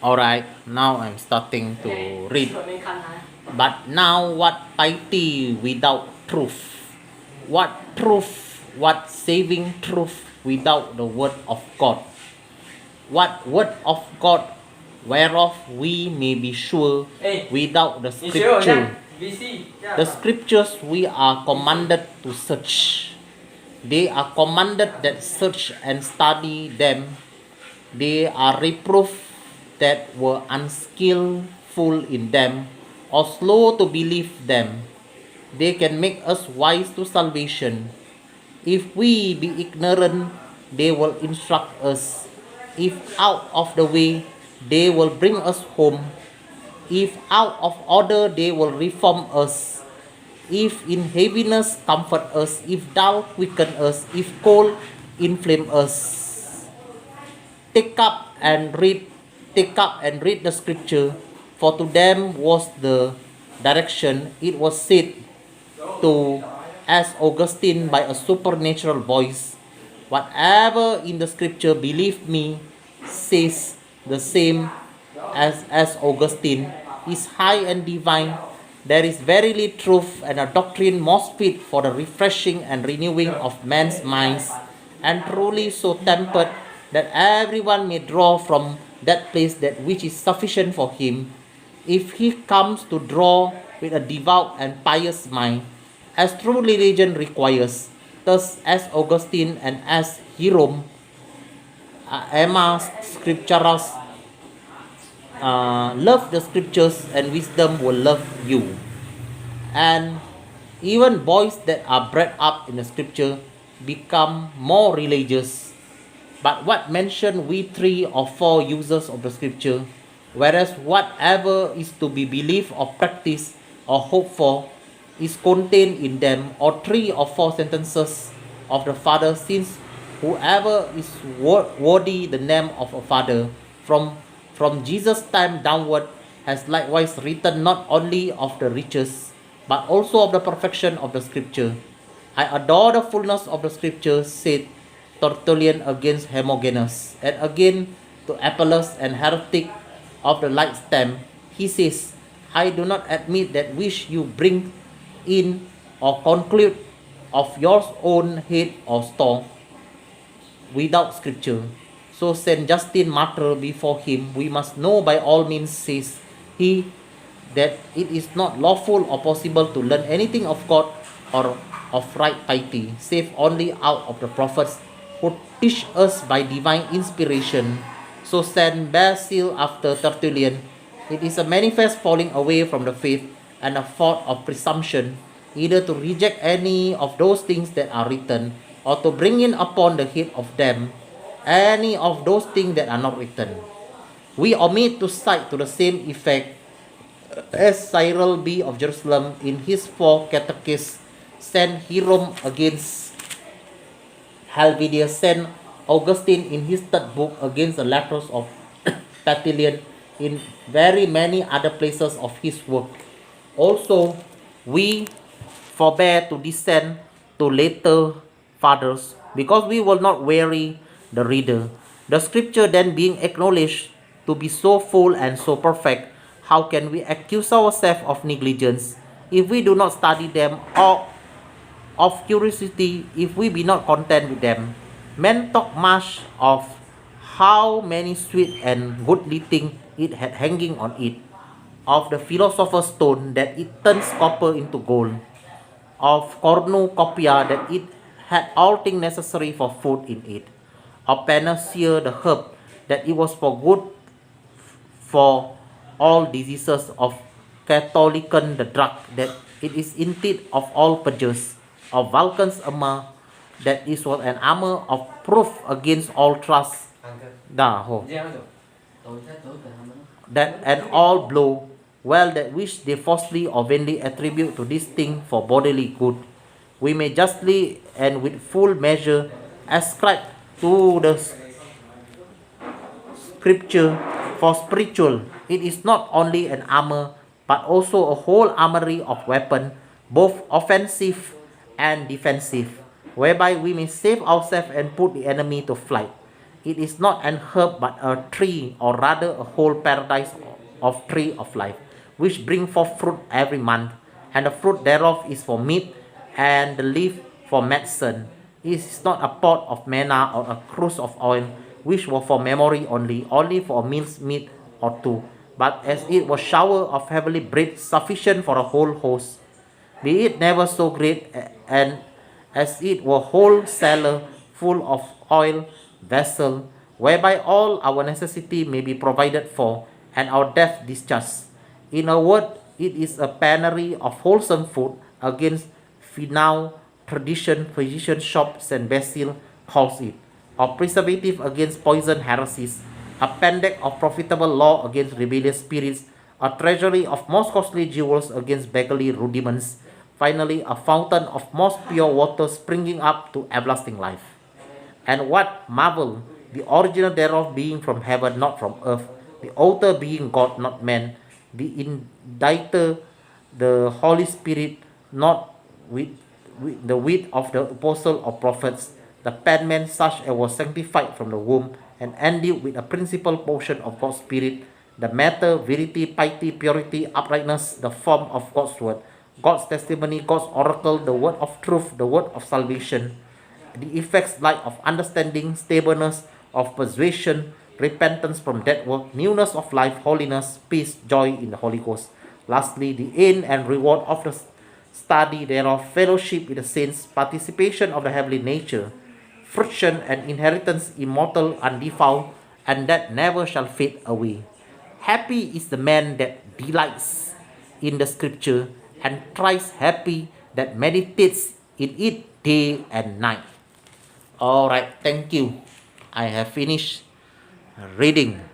Alright, now I'm starting to read. But now what piety without truth? What truth, what saving truth without the word of God? What word of God whereof we may be sure without the scripture? The scriptures we are commanded to search. They are commanded that search and study them. They are reproof that were unskillful in them or slow to believe them. They can make us wise to salvation. If we be ignorant, they will instruct us. If out of the way, they will bring us home. If out of order, they will reform us. If in heaviness, comfort us. If dull, quicken us. If cold, inflame us. Take up and read the scripture, for to them was the direction. It was said to as Augustine by a supernatural voice, whatever in the scripture, believe me, says the same as Augustine, is high and divine. There is verily truth and a doctrine most fit for the refreshing and renewing of men's minds, and truly so tempered that everyone may draw from that place that which is sufficient for him, if he comes to draw with a devout and pious mind, as true religion requires. Thus, as Augustine and as Jerome, Emma Scripturas, love the scriptures, and wisdom will love you. And even boys that are bred up in the scripture become more religious. But what mention we 3 or 4 users of the scripture, whereas whatever is to be believed or practiced or hoped for is contained in them, or 3 or 4 sentences of the Father, since whoever is worthy the name of a Father from Jesus' time downward has likewise written not only of the riches but also of the perfection of the scripture. I adore the fullness of the scripture, said Tertullian against Hermogenes. And again to Apelles and heretic of the light stem, he says, I do not admit that which you bring in or conclude of your own head or store without scripture. So Saint Justin Martyr before him, we must know by all means, says he, that it is not lawful or possible to learn anything of God or of right piety, save only out of the prophets who teach us by divine inspiration. So Saint Basil after Tertullian, it is a manifest falling away from the faith and a fault of presumption, either to reject any of those things that are written, or to bring in upon the head of them any of those things that are not written. We omit to cite to the same effect as Cyril B. of Jerusalem in his 4 Catechisms, Saint Jerome against Helvidius, Saint Augustine in his 3rd book against the letters of Tertullian, in very many other places of his work. Also, we forbear to descend to later fathers, because we will not weary the reader. The scripture then being acknowledged to be so full and so perfect, how can we accuse ourselves of negligence if we do not study them, or of curiosity if we be not content with them? Men talk much of how many sweet and goodly things it had hanging on it, of the philosopher's stone that it turns copper into gold, of cornucopia that it had all things necessary for food in it, of panacea the herb that it was for good for all diseases, of catholicon the drug that it is instead of all purges, of Vulcan's armor that is was an armor of proof against all trust, that and all blow, well, that which they falsely or vainly attribute to this thing for bodily good, we may justly and with full measure ascribe to the scripture for spiritual. It is not only an armor, but also a whole armory of weapon, both offensive and defensive, whereby we may save ourselves and put the enemy to flight. It is not an herb but a tree, or rather a whole paradise of tree of life, which bring forth fruit every month, and the fruit thereof is for meat, and the leaf for medicine. It is not a pot of manna or a cruse of oil, which were for memory only for a meal's meat or two, but as it was shower of heavenly bread sufficient for a whole host. Be it never so great, and as it were whole cellar full of oil vessel, whereby all our necessity may be provided for, and our debt discharged. In a word, it is a penury of wholesome food against finau tradition, physician shops and basil calls it, or preservative against poison heresies, a pandemic of profitable law against rebellious spirits, a treasury of most costly jewels against beggarly rudiments, finally a fountain of most pure water springing up to everlasting life. And what marvel, the original thereof being from heaven, not from earth, the author being God, not man, the inditer, the Holy Spirit, not with the wit of the apostle or prophets, the penman such as was sanctified from the womb, and endued with a principal portion of God's Spirit, the matter, verity, piety, purity, uprightness, the form of God's word, God's testimony, God's oracle, the word of truth, the word of salvation, the effects light of understanding, stableness of persuasion, repentance from dead work, newness of life, holiness, peace, joy in the Holy Ghost. Lastly, the aim and reward of the study thereof, fellowship with the saints, participation of the heavenly nature, fruition and inheritance immortal, undefiled, and that never shall fade away. Happy is the man that delights in the scripture, and thrice happy that meditates in it day and night. All right, thank you. I have finished reading